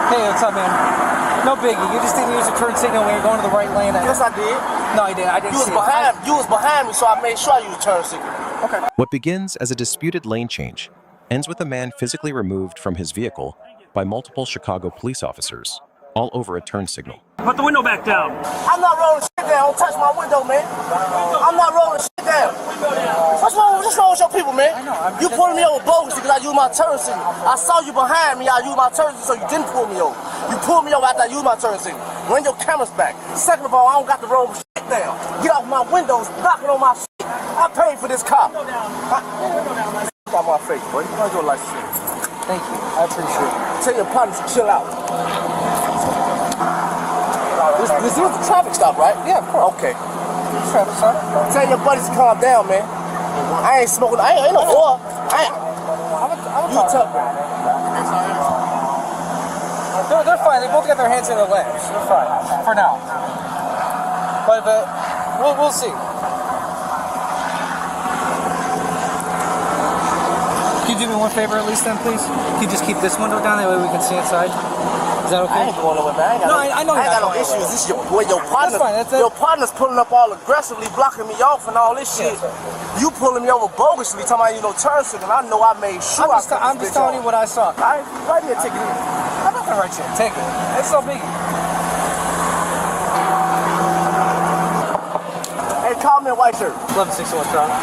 Hey, what's up, man? No biggie. You just didn't use a turn signal when you're going to the right lane. Yes, I did. No, you didn't. I didn't. You was behind me, so I made sure I used a turn signal. Okay. What begins as a disputed lane change ends with a man physically removed from his vehicle by multiple Chicago police officers, all over a turn signal. Put the window back down. I'm not rolling shit down. Don't touch my window, man. I'm not rolling shit down. What's wrong with your people, man? You pulling me over bogus because I used my turn signal. I saw you behind me. I used my turn signal, so you didn't pull me over. You pulled me over after I used my turn signal. Run your cameras back. Second of all, I don't got to roll shit down. Get off my windows, knocking on my shit. I paid for this car. Got my face, boy. Why your license shit? Thank you. I appreciate it. Tell your partner to chill out. This was a traffic stop, right? Yeah, of course. Okay. Traffic stop. Tell your buddies to calm down, man. I ain't smoking. I ain't no oil. They're fine. They both got their hands in their laps. They're fine for now. But we'll see. Can you do me one favor at least then, please? Can you just keep this window down? That way we can see inside. Is that okay? I ain't going nowhere, man. I know I ain't got no issues. This is your partner. That's fine. Your partner's pulling up all aggressively, blocking me off and all this shit. You pulling me over bogusly, talking about you know turn signal. I know I made sure. I'm just telling you what I saw. Write me a ticket. I'm not gonna write you a ticket. It's so big. Hey, call me a white shirt. 1161 Toronto.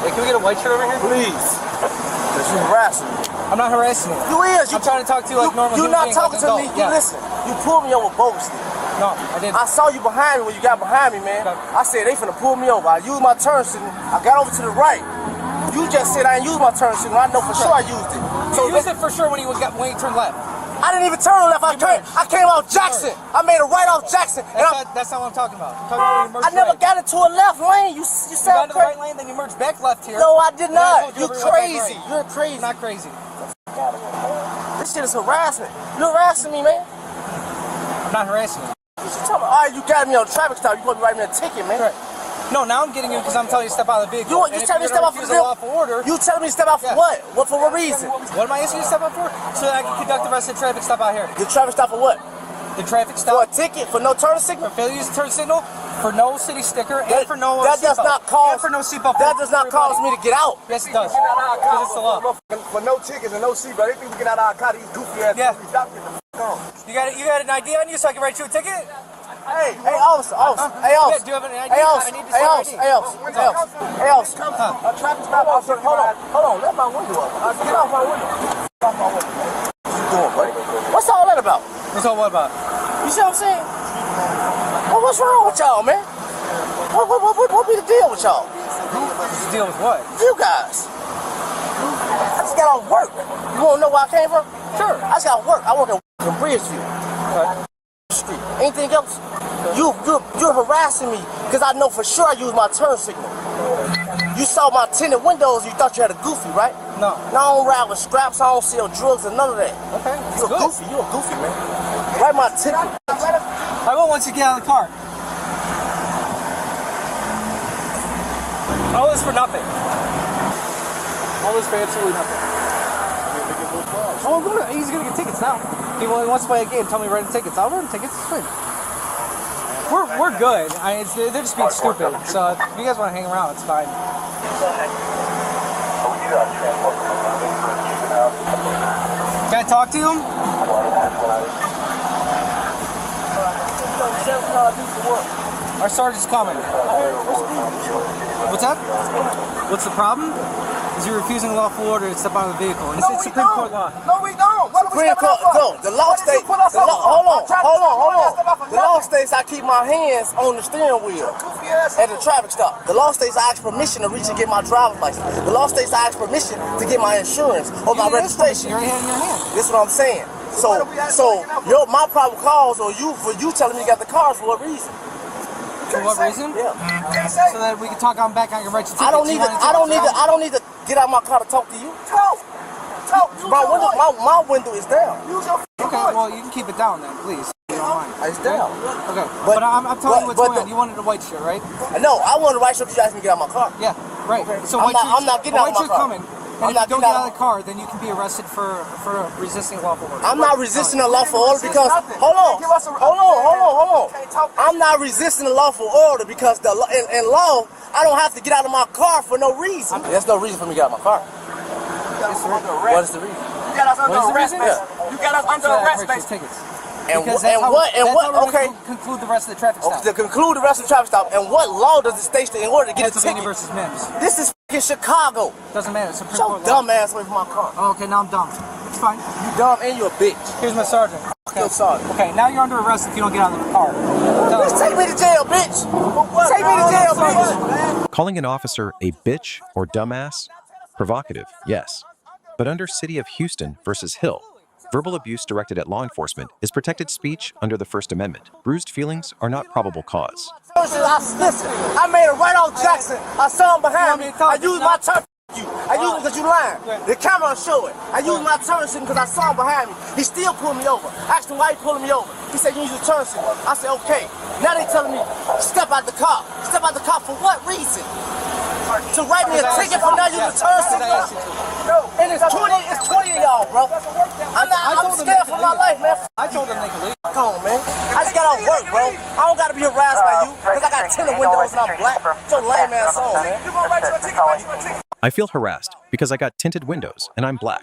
Hey, can we get a white shirt over here? Please. Because you're harassing me. I'm not harassing you. You is. I'm trying to talk to you like normal human being. You're not talking to me. You listen. You pulled me over bogusly. No, I didn't. I saw you behind me when you got behind me, man. Okay. I said, they finna pull me over. I used my turn signal. I got over to the right. You just said I didn't use my turn signal. I know for sure I used it. So you used it for sure when you turned left. I didn't even turn left. I came off Jackson. I made a right off Jackson. That's not what I'm talking about. I'm talking about when you merged I never got into a left lane. You said got into the right lane, then you merged back left here. No, I did not. You're crazy. You're crazy. I'm not crazy. This shit is harassment. You're harassing me, man. I'm not harassing you. All right, you got me on a traffic stop. You want to write me a ticket, man. Right. No, now I'm getting you because I'm telling you to step out of the vehicle. You telling me to step out for the vehicle? You telling me to step out for what? What for what reason? What am I asking you to step out for? So that I can conduct the rest of the traffic stop out here. The traffic stop for what? The traffic stop. For a ticket? For no turn signal? For failure to use the turn signal, for no city sticker, and for no that does not cause for no seatbelt. That does not cause me to get out. Yes, it does. Because it's the law. For no tickets and no seatbelt, they think we get out of our car. These goofy ass. Yeah. You got an ID on you so I can write you a ticket? Hey, officer. Hey, officer. Do you have an ID? Hey, officer. I need to see Hey, officer. A traffic stop, officer. Hold on. Let my window up. Get off my window. Get off my window. What you doing, buddy? What's all that about? What's all what about? You see what I'm saying? Well, what's wrong with y'all, man? What be the deal with y'all? What's the deal with what? You guys. I just got off work. You want to know where I came from? Sure. I just got off work. I work in Bridgeview. Street. Anything else? You're harassing me because I know for sure I used my turn signal. You saw my tinted windows. You thought you had a goofy, right? No. No, I don't ride with scraps. I don't sell drugs and none of that. Okay. You're a goofy. You're a goofy, man. Write my ticket. I will once you get out of the car. All this for nothing. All this for absolutely nothing. Oh, he's gonna get tickets now. He wants to play a game. Tell me to write the tickets. I'll write the tickets. It's fine. We're good. They're just being stupid. So if you guys want to hang around, it's fine. Can I talk to him? Our sergeant's coming. What's that? What's the problem? Is you're refusing a lawful order to step out of the vehicle. And it's Supreme Court law. No, we don't. Supreme Court, no. The law states. Hold on. The law states I keep my hands on the steering wheel at the traffic stop. The law states I ask permission to reach and get my driver's license. The law states I ask permission to get my insurance or my registration. Your hand in your hand. This is what I'm saying. So my probable cause or you telling me you got the car for what reason? For what reason? Yeah. So that we can talk on back. I can write you tickets. I don't need to get out of my car to talk to you. Talk. My window is down. Okay, well you can keep it down then, please. You don't mind. It's down. Okay, but I'm telling you what's going on. You wanted a white shirt, right? No, I wanted a white shirt because you asked me to get out of my car. Yeah, right. Okay. So I'm not getting out of my car. Coming. And if you don't get out of the car, then you can be arrested for resisting lawful order. I'm not resisting a lawful order because hold on. I'm not resisting a lawful order because in law I don't have to get out of my car for no reason. There's no reason for me to get out of my car. What is the reason? You got us under arrest, You got us under arrest, tickets. And what? Okay. Conclude the rest of the traffic stop. To conclude the rest of the traffic stop. And what law does the state in order to get a ticket? versus Mimms. This is fucking Chicago. Doesn't matter. Supreme Your Court dumb ass away from my car. Oh, okay, now I'm dumb. It's fine. You dumb and you a bitch. Here's my sergeant. Okay. Sergeant. Okay, now you're under arrest if you don't get out of the car. Bitch, take me to jail, bitch. Take me to jail, bitch. Calling an officer a bitch or dumbass? Provocative, yes. But under City of Houston versus Hill, verbal abuse directed at law enforcement is protected speech under the First Amendment. Bruised feelings are not probable cause. Listen, I made it right off Jackson. I saw him behind me. I used my turn you. I used it because you lying. The camera will show it. I used my turn signal because I saw him behind me. He still pulled me over. I asked him why he pulling me over. He said you use your turn signal. I said okay. Now they telling me step out the car. Step out the car for what reason? To write me a ticket for not using the turn signal. And it's 20 of y'all, bro. I'm scared for my life, man. I told them they could leave. Come on, man. I just got off work, bro. I don't got to be harassed by you because I got tinted windows and I'm black. Your lame ass on, man. You gonna write your ticket? I feel harassed because I got tinted windows and I'm black.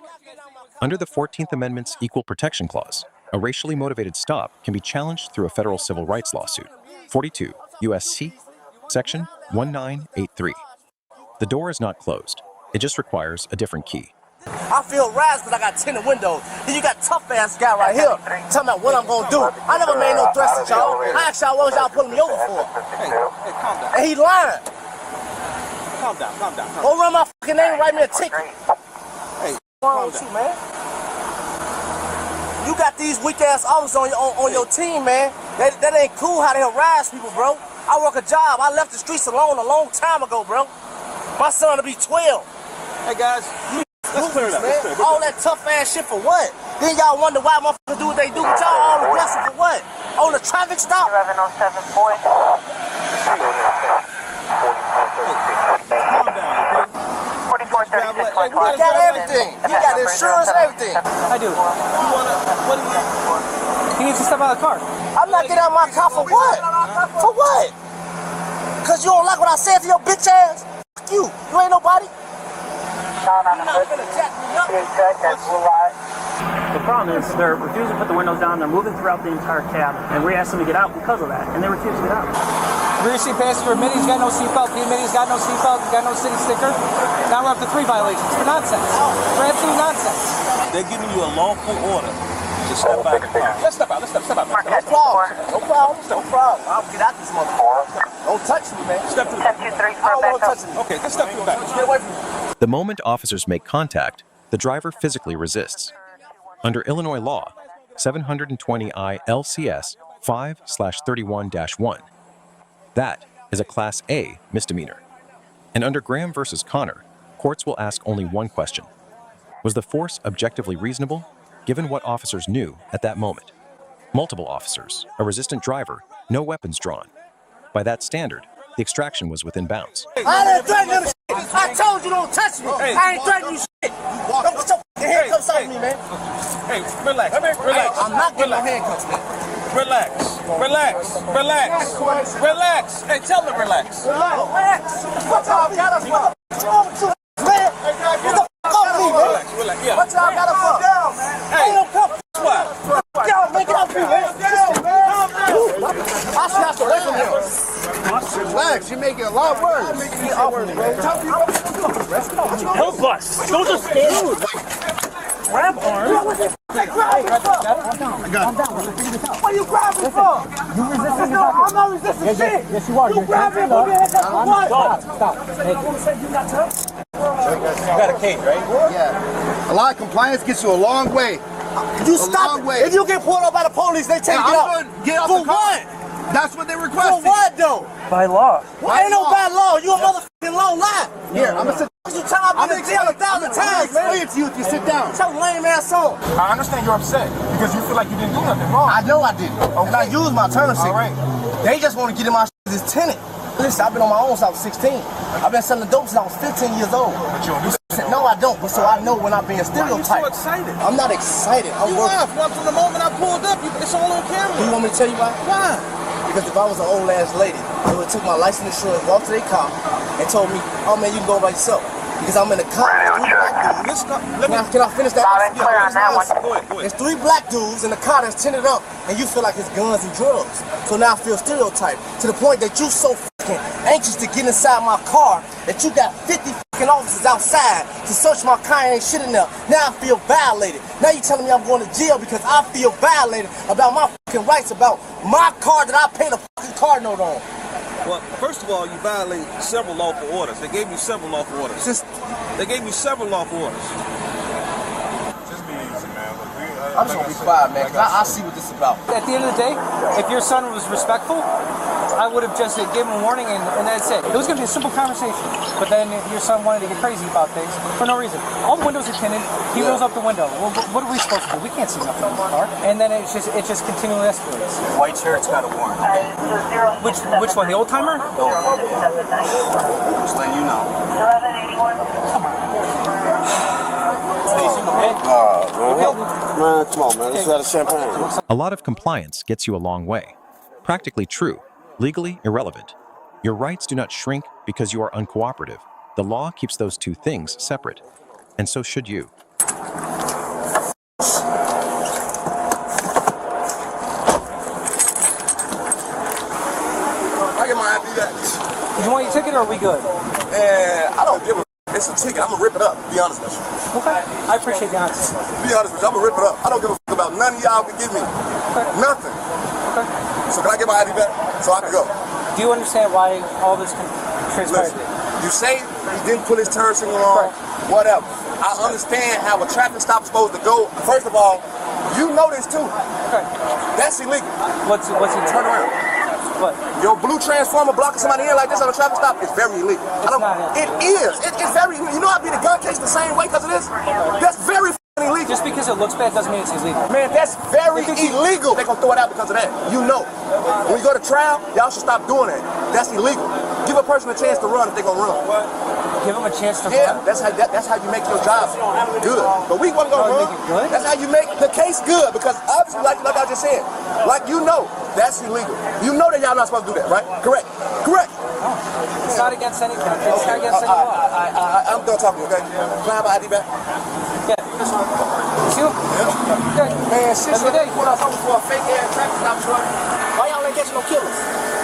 Under the 14th Amendment's Equal Protection Clause, a racially motivated stop can be challenged through a federal civil rights lawsuit. 42 U.S.C. Section 1983. The door is not closed. It just requires a different key. I feel harassed because I got tinted windows. Then you got tough ass guy right here talking about what I'm gonna do. I never made no threats to y'all. I asked y'all what was y'all pulling me over for. Hey, calm down. And he lying. Calm down. Go run my fucking name and write me a ticket. Hey, What's wrong with you, man? You got these weak ass officers on your team, man. That ain't cool how they harass people, bro. I work a job. I left the streets alone a long time ago, bro. My son will be 12. Hey guys, let's clear it up. All that tough ass shit for what? Then y'all wonder why motherfuckers do what they do. But y'all all aggressive for what? On the traffic stop? 1107 boy. Calm down, okay? You got everything. You got insurance and everything. I do. What do you He needs to step out of the car. I'm not getting out of my car for what? For what? Because you don't like what I said to your bitch ass? Fuck you. You ain't nobody. You're not gonna jack me up. The problem is they're refusing to put the windows down. They're moving throughout the entire cab, and we asked them to get out because of that, and they refuse to get out. Rear seat passenger admitted he's got no seatbelt. He admitted he's got no seatbelt. He's got no city sticker. Now we're up to 3 violations for nonsense. For absolute nonsense. They're giving you a lawful order to step out of the car. Let's step out. No problem. I'll get out this motherfucker. Don't touch me, man. Step to the back. Don't touch me. Okay, let's step to the back. Get away from me. The moment officers make contact, the driver physically resists. Under Illinois law, 720 ILCS 5/31-1, that is a Class A misdemeanor. And under Graham versus Connor, courts will ask only one question. Was the force objectively reasonable, given what officers knew at that moment? Multiple officers, a resistant driver, no weapons drawn. By that standard, the extraction was within bounds. I didn't threaten you to shit. I told you don't touch me. I ain't threatening you shit. Don't put your handcuffs on me, man. Hey, relax. I'm not getting no handcuffs, man. Relax. Hey, tell them relax. Relax. What y'all got us for? What's wrong with you, man? Get the fuck off me, man. Relax. Yeah. What y'all got us for? Ain't no cup. What? Y'all make it up here, man. I should have to wait from here. Relax, you're making a lot worse. Help us! Don't just stand. Grab arm. What are you grabbing for? You resisting? No, I'm not resisting shit. Yes, you are. You grabbing for me? What? Stop. You got a cane, right? Yeah. A lot of compliance gets you a long way. You stop it. If you get pulled up by the police, they take you out. Get off For the car. what? That's what they For requested. what, though? By law. Ain't no bad law. You a motherfucking low lie. Here, I'm gonna sit. You time I've been in jail 1,000 times, man. Explain it to you if you sit down. What's your lame ass on? I understand you're upset because you feel like you didn't do nothing wrong. I know I didn't. And I used my turn signal. All right. They just want to get in my shit. It's tenant. Listen, I've been on my own since I was 16. I've been selling dope since I was 15 years old. No, I don't. But so I know when I'm being stereotyped. You're so excited. I'm not excited. I'm You are. From the moment I pulled up, it's all on camera. You want me to tell you why? Why? Because if I was an old ass lady, they would have took my license insurance, walked to their car, and told me, oh man, you can go by yourself. Because I'm in the car. Can I finish that? Loud and clear on that one. Go ahead. There's 3 black dudes in the car that's tinted up, and you feel like it's guns and drugs. So now I feel stereotyped to the point that you so fucking anxious to get inside my car that you got 50 fucking officers outside to search my car and ain't shit in there. Now I feel violated. Now you telling me I'm going to jail because I feel violated about my fucking rights, about my car that I paid a fucking car note on. Well, first of all, you violate several lawful orders. They gave you several lawful orders. They gave you several lawful orders. Just be easy, man. I'm just gonna be quiet, man, because I see what this is about. At the end of the day, if your son was respectful, I would have just given him a warning and that's it. It was going to be a simple conversation. But then your son wanted to get crazy about things for no reason. All the windows are tinted. He rolls up the window. Well, what are we supposed to do? We can't see nothing in the car. And then it just continually escalates. White shirt's got a warrant. Which one? The old timer? Just letting you know. Come on. Man, come on, man. Let's have a champagne. A lot of compliance gets you a long way. Practically true, legally irrelevant. Your rights do not shrink because you are uncooperative. The law keeps those two things separate. And so should you. I get my ID back. Did you want your ticket or are we good? And I don't give a. It's a ticket. I'm gonna rip it up. Be honest with you. Okay. I appreciate the honesty. Be honest with you. I'm gonna rip it up. I don't give a fuck about none of y'all can give me. Nothing. Okay. So can I get my ID back so I can go? Do you understand why all this transpired? Listen, you say he didn't put his turn signal on, whatever. I understand how a traffic stop is supposed to go. First of all, you know this too. Okay. That's illegal. What's he Turn around. What? Your blue transformer blocking somebody in like this on a traffic stop is very illegal. It is. It's very illegal. You know I'd be the gun case the same way because of this? That's very illegal. Just because it looks bad doesn't mean it's illegal. Man, that's very illegal. They're gonna throw it out because of that. You know. When you go to trial, y'all should stop doing that. That's illegal. Give a person a chance to run if they're gonna run. Give them a chance to Yeah, run? that's how you make your job good. But we wasn't gonna run. Make it good? That's how you make the case good because obviously, like I just said, like you know, that's illegal. You know that y'all not supposed to do that, right? Correct. It's not against anything. It's not against any law. I'm done talking, okay? Can I have my ID back? Yeah. See you? Okay. Man, shit, Have a good day. put us over for a fake ass traffic stop, shorty. Why y'all ain't catching no killers?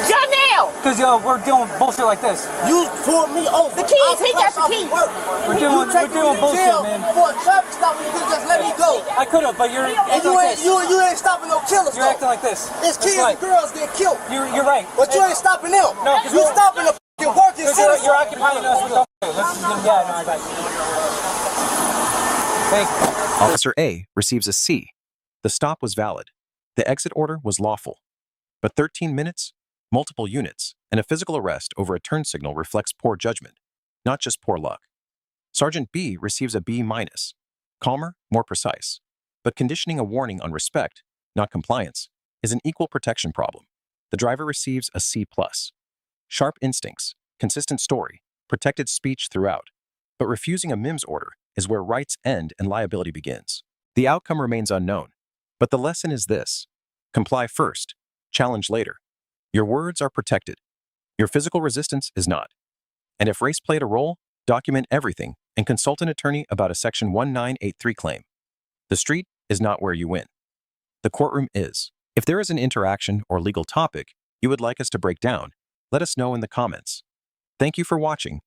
Janelle! Because we're dealing with bullshit like this. You pulled me over. The keys, he got the keys. We're doing bullshit, man. For a traffic stop, you could just let me go. I could have, but you're And acting you like ain't, this. you ain't stopping no killers, You're though. acting like this. It's That's kids right. and girls getting killed. You're right. But you ain't stopping them. No, 'cause you we're- stopping the fucking working Because citizens. you're occupying us with yeah, no, I got you. Thank you. Officer A receives a C. The stop was valid. The exit order was lawful. But 13 minutes, multiple units, and a physical arrest over a turn signal reflects poor judgment, not just poor luck. Sergeant B receives a B-. Calmer, more precise. But conditioning a warning on respect, not compliance, is an equal protection problem. The driver receives a C+. Sharp instincts, consistent story, protected speech throughout. But refusing a Mimms order is where rights end and liability begins. The outcome remains unknown, but the lesson is this: comply first, challenge later. Your words are protected. Your physical resistance is not. And if race played a role, document everything and consult an attorney about a Section 1983 claim. The street is not where you win. The courtroom is. If there is an interaction or legal topic you would like us to break down, let us know in the comments. Thank you for watching,